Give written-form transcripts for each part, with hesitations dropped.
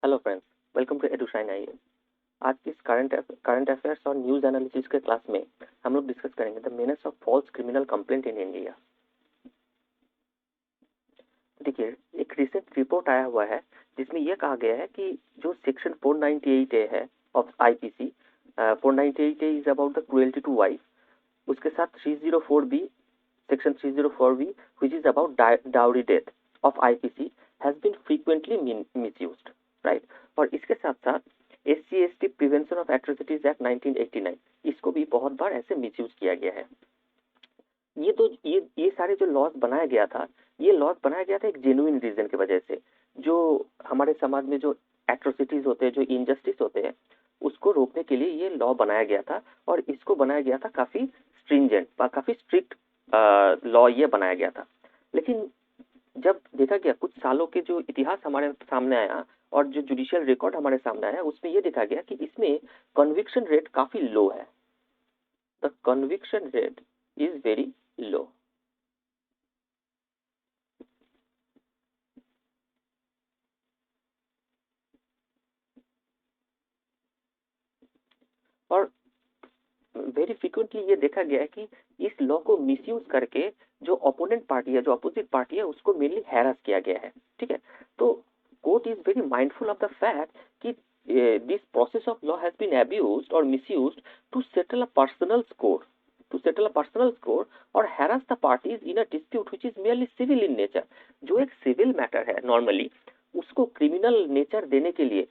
Hello friends, welcome to Edushine IAS. आज की इस करंट अफेयर्स और न्यूज एनालिसिस के क्लास में हम लोग डिस्कस करेंगे the menace of false criminal complaint in India. देखिए, एक रिसेंट रिपोर्ट आया हुआ है जिसमें यह कहा गया है कि जो सेक्शन 498A है of IPC, 498A is about the cruelty to wife, उसके साथ 304B, section 304B which is about dowry death of IPC has been frequently misused, right. और इसके साथ साथ SC/ST prevention of atrocities act 1989, इसको भी बहुत बार ऐसे मिसयूज किया गया है। ये सारे जो लॉज बनाया गया था, ये लॉज बनाया गया था एक जेन्युइन रीजन की वजह से। जो हमारे समाज में जो एट्रोसिटीज होते हैं, जो इनजस्टिस होते हैं, उसको रोकने के लिए ये लॉ बनाया गया था। और इसको बनाया गया था काफी स्ट्रिंजेंट, काफी स्ट्रिक्ट लॉ ये बनाया गया था। लेकिन जब देखा गया, कुछ सालों के जो इतिहास हमारे सामने आया और जो जुडिशियल रिकॉर्ड हमारे सामने आया, उसमें ये देखा गया कि इसमें कन्विक्शन रेट काफी लो है। The conviction rate is very low. और वेरी फ्रिक्वेंटली ये देखा गया है कि इस लॉ को मिसयूज करके जो ओपोनेंट पार्टी है, जो अपोजिट पार्टी है, उसको मेनली हैरास किया गया है। ठीक है, तो court is very mindful of the fact कि this process of law has been abused और misused to settle a personal score, और harass the parties in a dispute which is merely civil in nature. जो एक civil matter है normally, उसको criminal nature देने के लिए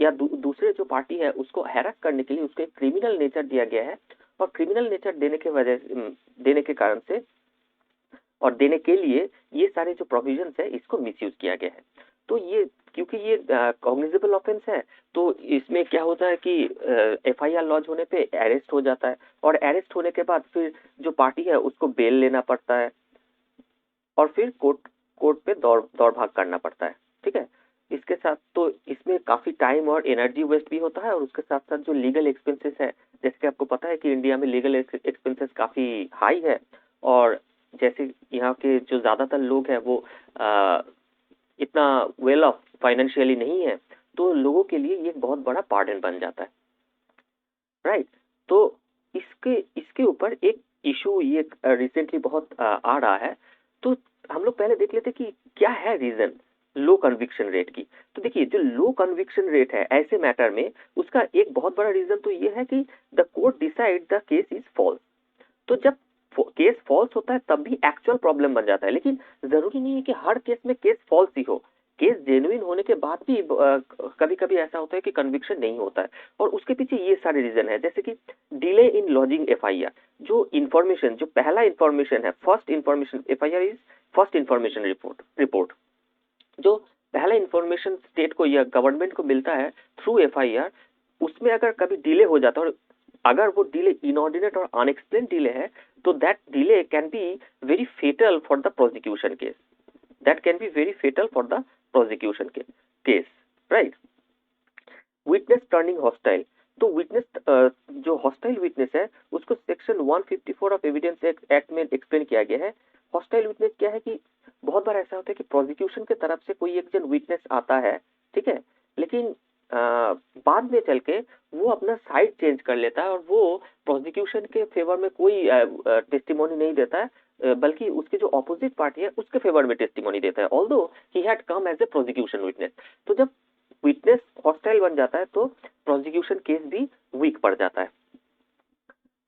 या दूसरे जो पार्टी है उसको हैरस करने के लिए उसको एक क्रिमिनल नेचर दिया गया है। और क्रिमिनल नेचर देने के कारण से और देने के लिए ये सारे जो प्रोविजंस है, इसको मिसयूज किया गया है। तो ये, क्योंकि ये कॉग्निजेबल ऑफेंस है, तो इसमें क्या होता है कि FIR लॉन्च होने पे अरेस्ट हो जाता है। और अरेस्ट होने के बाद फिर जो पार्टी है उसको बेल लेना पड़ता है, और फिर कोर्ट कोर्ट पे दौड़ दौड़ भाग करना पड़ता है। ठीक है, इसके साथ तो इसमें काफी टाइम और एनर्जी वेस्ट भी होता है, और उसके साथ साथ जो लीगल एक्सपेंसेस है, जैसे कि आपको पता है कि इंडिया में लीगल एक्सपेंसेस काफी हाई है। और जैसे यहाँ के जो ज्यादातर लोग हैं वो इतना वेल ऑफ फाइनेंशियली नहीं है, तो लोगों के लिए ये एक बहुत बड़ा पार्डन बन जाता है, राइट। तो इसके इसके ऊपर एक इशू ये रिसेंटली बहुत आ रहा है। तो हम लोग पहले देख लेते कि क्या है रीजन लो कन्विक्शन रेट की। तो देखिए, जो लो कन्विक्शन रेट है ऐसे मैटर में, उसका एक बहुत बड़ा रीजन तो ये है कि the court decide the case is false. तो जब केस फॉल्स होता है तब भी एक्चुअल प्रॉब्लम बन जाता है, लेकिन जरूरी नहीं है कि हर केस में केस फॉल्स ही हो। केस जेन्युइन होने के बाद भी कभी कभी ऐसा होता है कि कन्विक्शन नहीं होता है। और उसके पीछे ये सारे रीजन है, जैसे कि डिले इन लॉजिंग FIR। जो इन्फॉर्मेशन, जो पहला इन्फॉर्मेशन है, first information, FIR is first information report. जो पहला इन्फॉर्मेशन स्टेट को या गवर्नमेंट को मिलता है थ्रू FIR, उसमें अगर कभी डिले हो जाता है, और अगर वो डिले इनऑर्डिनेट और अनएक्सप्लेन डिले है, तो that delay can be very fatal for the prosecution case, that can be very fatal for the prosecution case, right. Witness turning hostile. तो विटनेस, जो हॉस्टाइल विटनेस है, उसको सेक्शन 154 ऑफ एविडेंस एक्ट में explain किया गया है। Hostile witness क्या है कि बहुत बार ऐसा होता है कि प्रोसिक्यूशन की तरफ से कोई एक जन विटनेस आता है, ठीक है, लेकिन बाद में चल के वो अपना साइड चेंज कर लेता है, और वो प्रोसिक्यूशन के फेवर में कोई टेस्टिमोनी नहीं देता है, बल्कि उसकी जो ऑपोजिट पार्टी है उसके फेवर में टेस्टिमोनी देता है, although he had come as a prosecution witness. तो जब विटनेस हॉस्टाइल बन जाता है तो प्रोसिक्यूशन केस भी वीक पड़ जाता है।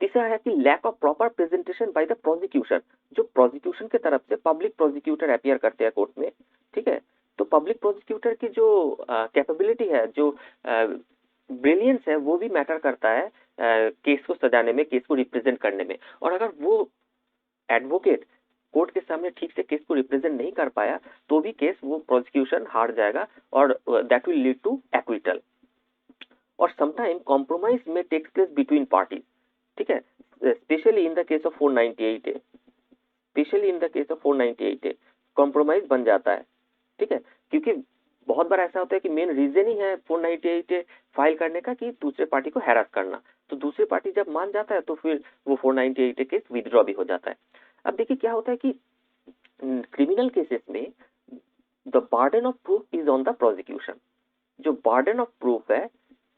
तीसरा है कि lack of proper presentation by the prosecution. जो प्रोसिक्यूशन की तरफ से पब्लिक प्रोसिक्यूटर अपीयर करते हैं कोर्ट में, ठीक है, तो पब्लिक प्रोसिक्यूटर की जो कैपेबिलिटी है, जो ब्रिलियंस है, वो भी मैटर करता है केस को सजाने में, केस को रिप्रेजेंट करने में। और अगर वो एडवोकेट कोर्ट के सामने ठीक से केस को रिप्रेजेंट नहीं कर पाया, तो भी केस वो प्रोसिक्यूशन हार जाएगा, और that will lead to acquittal. और समटाइम कॉम्प्रोमाइज में टेक्स प्लेस बिटवीन पार्टीज, ठीक है, specially in the case of 498A, specially in the case of 498A compromise बन जाता है। ठीक है, क्योंकि बहुत बार ऐसा होता है कि मेन रीजन ही है 498A फाइल करने का कि दूसरे पार्टी को हैरास करना। तो दूसरी पार्टी जब मान जाता है तो फिर वो 498A केस विदड्रॉ भी हो जाता है। अब देखिए क्या होता है कि क्रिमिनल केसेस में the burden of proof is on the prosecution, जो बर्डन ऑफ प्रूफ है,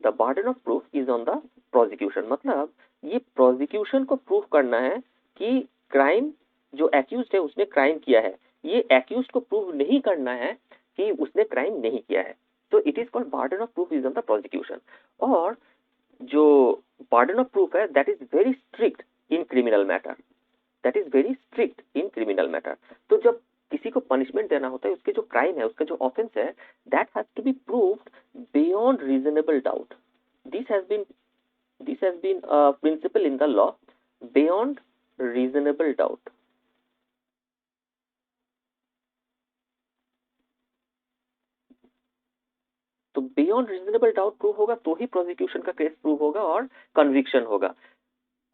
the burden of proof is on the prosecution, मतलब ये प्रोसिक्यूशन को प्रूफ करना है कि क्राइम, जो एक्यूज्ड है उसने क्राइम किया है, ये एक्यूज्ड को प्रूव नहीं करना है कि उसने क्राइम नहीं किया है। तो it is called burden of proof is on the prosecution. और जो बर्डन ऑफ प्रूफ है that is very strict in criminal matter, that is very strict in criminal matter. तो जब किसी को पनिशमेंट देना होता है, उसके जो क्राइम है, उसका जो ऑफेंस है, that has to be proved beyond reasonable doubt. This has been this has been a principle in the law, beyond reasonable doubt. तो बियॉन्ड रीजनेबल डाउट प्रूव होगा तो ही प्रोसिक्यूशन का केस प्रूव होगा और कन्विक्शन होगा।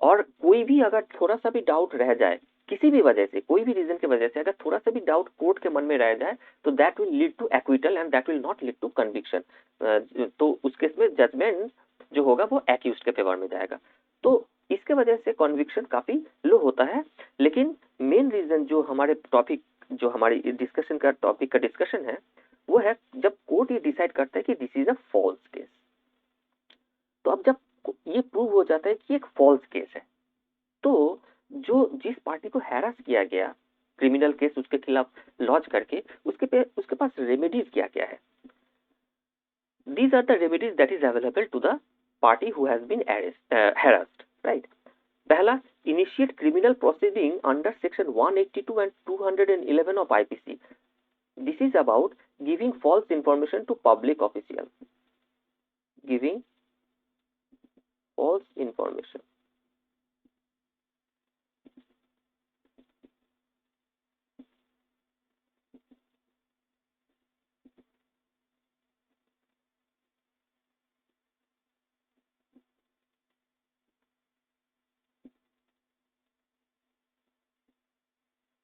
और कोई भी अगर थोड़ा सा भी डाउट रह जाए, किसी भी वजह से, कोई भी रीजन की वजह से अगर थोड़ा सा भी डाउट कोर्ट के मन में रह जाए, तो that will lead to acquittal and that will not lead to conviction. तो उस केस में जजमेंट जो होगा वो एक्यूज्ड के फेवर में जाएगा। तो इसके वजह से कन्विक्शन काफी लो होता है। लेकिन मेन रीजन जो हमारे टॉपिक, जो हमारी डिस्कशन का टॉपिक का डिस्कशन है, वो है जब कोर्ट ये डिसाइड करता है कि this is a false case. तो अब जब ये प्रूव हो जाता है कि एक फॉल्स केस है, तो जो जिस पार्टी को हैरास किया गया क्रिमिनल केस उसके खिलाफ लॉन्च करके, उसके पास रेमेडीज क्या क्या है। These are the remedies that is available to the party who has been harassed, right. पहला, initiate criminal proceeding under section 182 and 211 of IPC. This is about giving false information to public official, giving false information.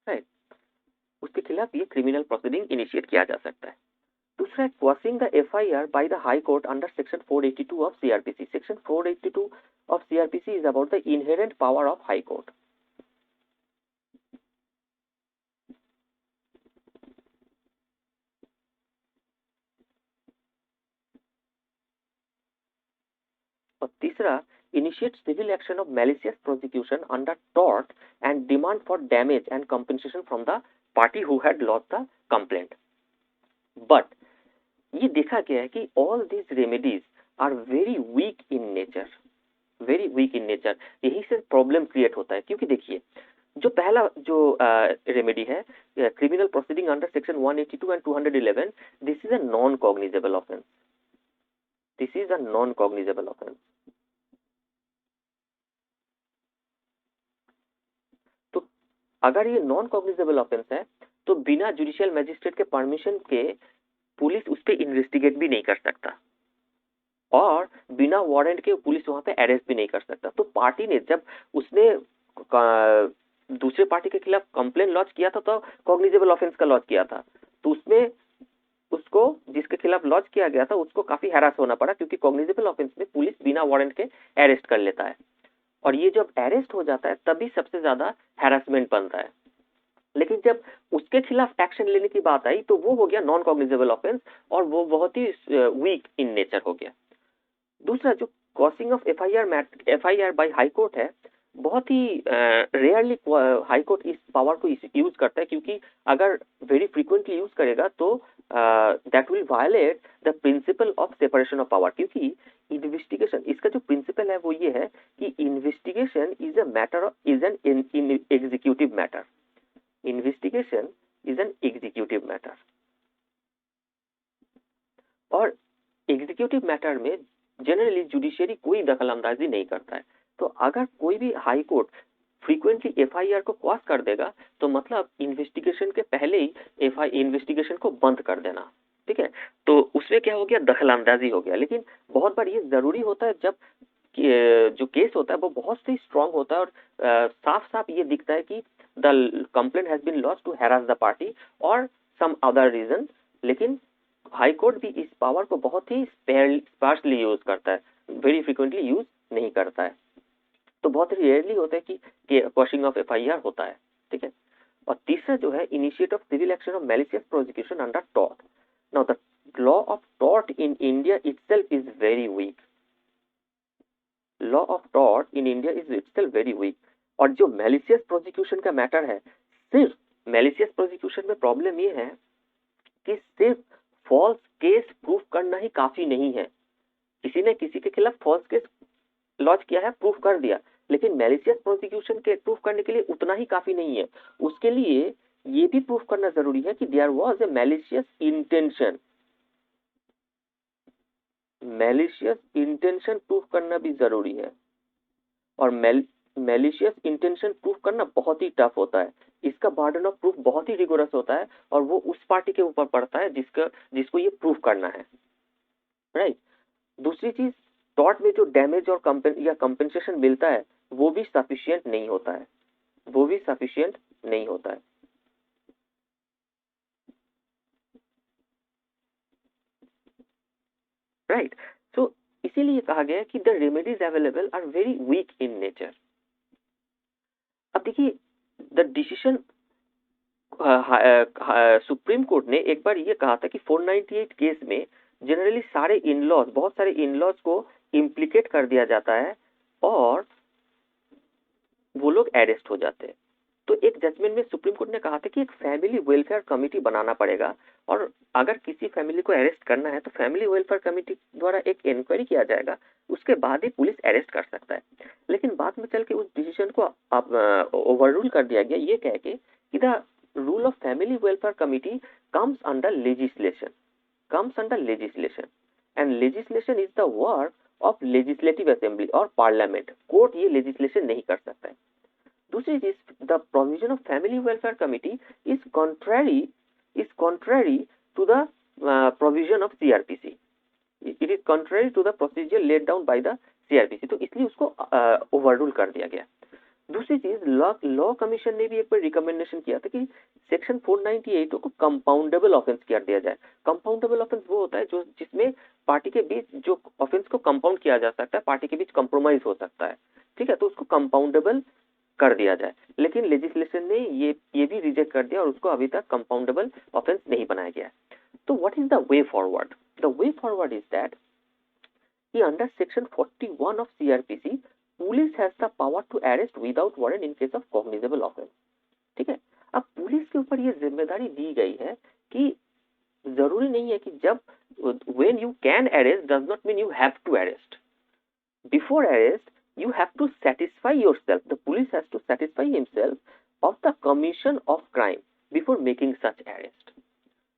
Right, उसके खिलाफ ये criminal proceeding initiate किया जा सकता है। दूसरा है quashing the FIR by the high court under section 482 of CrPC. Section 482 of CrPC is about the inherent power of high court. और तीसरा, initiate civil action of malicious prosecution under tort and demand for damage and compensation from the party who had lost the complaint. But ये देखा गया है कि all these remedies are very weak in nature, very weak in nature. यही से problem create होता है, क्योंकि देखिए जो पहला जो रेमेडी है, criminal proceeding under section 182 and 211, this is a non cognizable offence, this is a non cognizable offence. तो अगर ये नॉन कॉग्निजेबल ऑफेंस है, तो बिना जुडिशियल मैजिस्ट्रेट के परमिशन के पुलिस उस पर इन्वेस्टिगेट भी नहीं कर सकता, और बिना वारंट के पुलिस वहां पे अरेस्ट भी नहीं कर सकता। तो पार्टी ने जब उसने दूसरे पार्टी के खिलाफ कंप्लेन लॉन्च किया था, तो कॉग्निजेबल ऑफेंस का लॉन्च किया था, तो उसमें उसको, जिसके खिलाफ लॉन्च किया गया था, उसको काफी हैरास होना पड़ा, क्योंकि कॉग्निजेबल ऑफेंस में पुलिस बिना वारंट के अरेस्ट कर लेता है, और ये जब अरेस्ट हो जाता है तभी सबसे ज्यादा हैरासमेंट बनता है। लेकिन जब उसके खिलाफ एक्शन लेने की बात आई, तो वो हो गया नॉन कॉग्निजेबल ऑफेंस, और वो बहुत ही वीक इन नेचर हो गया। दूसरा, जो quashing of FIR by high court है, बहुत ही रेयरली हाई कोर्ट इस पावर को यूज करता है, क्योंकि अगर वेरी फ्रीक्वेंटली यूज करेगा तो that will violate the principle of separation of power. क्योंकि इन्वेस्टिगेशन, इसका जो प्रिंसिपल है वो ये है कि investigation is a matter, is an executive matter, investigation is an executive matter. और एग्जीक्यूटिव मैटर में जनरली जुडिशियरी कोई दखल अंदाजी नहीं करता है। तो अगर कोई भी हाई कोर्ट फ्रीक्वेंटली एफआईआर को क्रॉस कर देगा, तो मतलब इन्वेस्टिगेशन के पहले ही इन्वेस्टिगेशन को बंद कर देना, ठीक है। तो उसमें क्या हो गया, दखल अंदाजी हो गया। लेकिन बहुत बार ये जरूरी होता है जब जो केस होता है वो बहुत ही स्ट्रांग होता है, और साफ साफ ये दिखता है कि the complaint has been lodged to harass the party और सम अदर रीजन। लेकिन हाई कोर्ट भी इस पावर को बहुत ही स्पार्सली यूज करता है, वेरी फ्रिक्वेंटली यूज नहीं करता है। तो बहुत रेयरली होता है कि क्वॉशिंग ऑफ एफआईआर होता है, ठीक है। और तीसरा जो है, initiate of civil action of malicious prosecution under tort. Now law of tort in India itself is very weak. Law of tort in India is itself very weak. और जो मैलिशियस प्रोसिक्यूशन का मैटर है, सिर्फ malicious prosecution में problem ये है कि सिर्फ फॉल्स केस प्रूफ करना ही काफी नहीं है। किसी ने किसी के खिलाफ फॉल्स केस लॉन्च किया है, प्रूफ कर दिया, लेकिन मैलिशियस प्रोसिक्यूशन के प्रूफ करने के लिए उतना ही काफी नहीं है। उसके लिए ये भी प्रूफ करना जरूरी है कि there was a malicious intention. Malicious intention proof करना भी जरूरी है, और मैलिशियस इंटेंशन प्रूफ करना बहुत ही टफ होता है। इसका बर्डन ऑफ प्रूफ बहुत ही रिगोरस होता है, और वो उस पार्टी के ऊपर पड़ता है जिसको ये प्रूफ करना है, राइट। दूसरी चीज, टॉर्ट में जो डैमेज और कंपेंसेशन मिलता है वो भी सफिशिएंट नहीं होता है, वो भी सफिशिएंट नहीं होता है, राइट। सो इसीलिए कहा गया है कि the remedies available are very weak in nature. अब देखिए, द डिसीजन, सुप्रीम कोर्ट ने एक बार ये कहा था कि 498 केस में जनरली सारे इनलॉज, बहुत सारे इनलॉज को इम्प्लीकेट कर दिया जाता है और वो लोग अरेस्ट हो जाते हैं। तो एक जजमेंट में सुप्रीम कोर्ट ने कहा था कि एक फैमिली वेलफेयर कमेटी बनाना पड़ेगा, और अगर किसी फैमिली को अरेस्ट करना है तो फैमिली वेलफेयर कमेटी द्वारा एक इंक्वायरी किया जाएगा, उसके बाद ही पुलिस अरेस्ट कर सकता है। लेकिन बाद में चल के उस डिसीजन को ओवररूल कर दिया गया, ये कह के कि the rule of family welfare committee comes under legislation, and legislation is the work of legislative assembly और पार्लियामेंट। कोर्ट ये लेजिस्लेशन नहीं कर सकता है। दूसरी चीज, the provision of family welfare committee is contrary to the provision of CrPC, it is contrary to the procedure laid down by the CrPC, तो इसलिए उसको ओवररूल कर दिया गया। दूसरी चीज, लॉ कमीशन ने भी एक बार रिकमेंडेशन किया था कि सेक्शन 498 को कंपाउंडेबल ऑफेंस कर दिया जाए। कंपाउंडेबल ऑफेंस वो होता है जो जिसमें पार्टी के बीच जो ऑफेंस को कंपाउंड किया जा सकता है, पार्टी के बीच कंप्रोमाइज हो सकता है, ठीक है, तो उसको कंपाउंडेबल कर दिया जाए। लेकिन लेजिस्लेशन ने ये भी रिजेक्ट कर दिया और उसको अभी तक कंपाउंडेबल ऑफेंस नहीं बनाया गया है। तो what is the way forward? The way forward is that कि under section 41 of CrPC police has the power to arrest without warrant in case of cognizable offence, ठीक है। अब पुलिस के ऊपर ये जिम्मेदारी दी गई है कि जरूरी नहीं है कि जब when you can arrest does not mean you have to arrest. Before arrest, you have to satisfy yourself. The police has to satisfy himself of the commission of crime before making such arrest.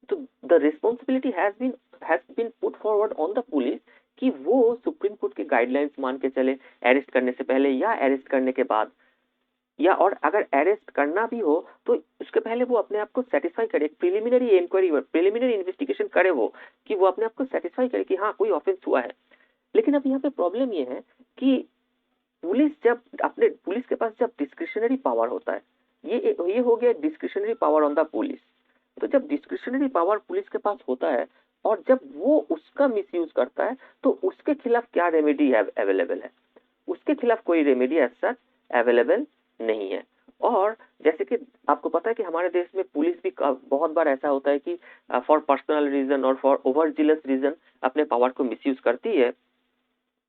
So the responsibility has been put forward on the police कि वो supreme court के guidelines मान के चले arrest करने से पहले या अरेस्ट करने के बाद, या और अगर अरेस्ट करना भी हो तो उसके पहले वो अपने आप को सेटिस्फाई करे, प्रिलिमिनरी इंक्वायरी, प्रिलिमिनरी इन्वेस्टिगेशन करे, वो कि वो अपने आप को सेटिस्फाई करे कि हाँ कोई ऑफेंस हुआ है। लेकिन अब यहाँ पे प्रॉब्लम ये है कि पुलिस के पास जब डिस्क्रिशनरी पावर होता है, ये हो गया discretionary power on the police. तो जब डिस्क्रिशनरी पावर पुलिस के पास होता है और जब वो उसका मिसयूज करता है तो उसके खिलाफ क्या रेमेडी अवेलेबल है? उसके खिलाफ कोई रेमेडी एज सच अवेलेबल नहीं है। और जैसे कि आपको पता है कि हमारे देश में पुलिस भी बहुत बार ऐसा होता है कि फॉर पर्सनल रीजन और फॉर ओवरजिलस रीजन अपने पावर को मिसयूज करती है,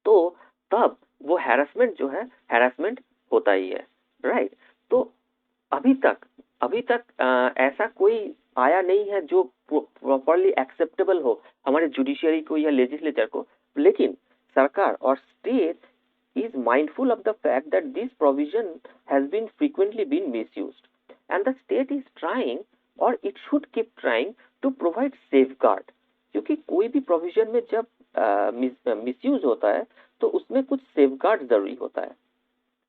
तो तब वो हैरेसमेंट जो है हैरेसमेंट होता ही है, राइट। तो अभी तक ऐसा कोई आया नहीं है जो प्रॉपरली एक्सेप्टेबल हो हमारे जुडिशियरी को या लेजिस्लेचर को। लेकिन सरकार और state is mindful of the fact that this provision has been frequently been misused, and the state is trying or it should keep trying to provide safeguard, क्योंकि कोई भी प्रोविजन में जब मिसयूज होता है तो उसमें कुछ सेफगार्ड जरूरी होता है,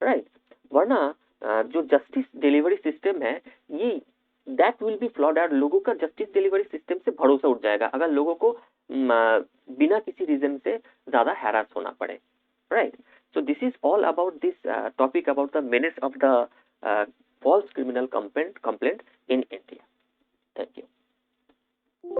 राइट। वरना जो जस्टिस डिलीवरी सिस्टम है ये दैट विल बी फ्लॉड, और लोगों का जस्टिस डिलीवरी सिस्टम से भरोसा उठ जाएगा अगर लोगों को बिना किसी रीजन से ज्यादा हैरास होना पड़े, right? So this is all about this topic about the menace of the false criminal complaint.